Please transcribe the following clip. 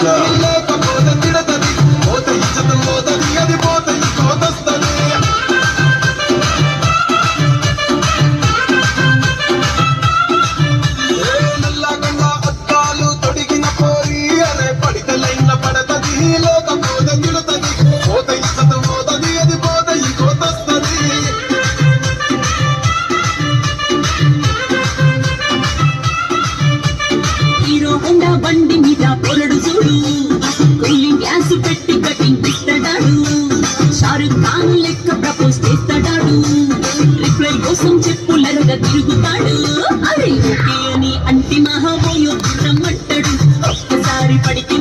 లేకపోతే తిడతది పోత ఇచ్చత పోతది అది పోత ఈ కోతొస్తది నల్లగొండ అద్దాలు తొడిగిన పోయి అరే పడితే లైన్ల పడతది లేకపోతే తిడతది పోత ఇచ్చత పోతది అది పోత ఈ కోతొస్తది హీరో హోండా బండి మీద పొరడు చూడు కూలింగ్ గ్యాస్ పెట్టి కటింగ్ ఇస్తాడాడు షారుఖ్ ఖాన్ లెక్క ప్రపోజ్ చేస్తాడాడు రిప్లై కోసం చెప్పులరగా తిరుగుతాడు అరే ఓకే అని అంటి మహాబోయో రమ్మంటాడు ఒక్కసారి పడికి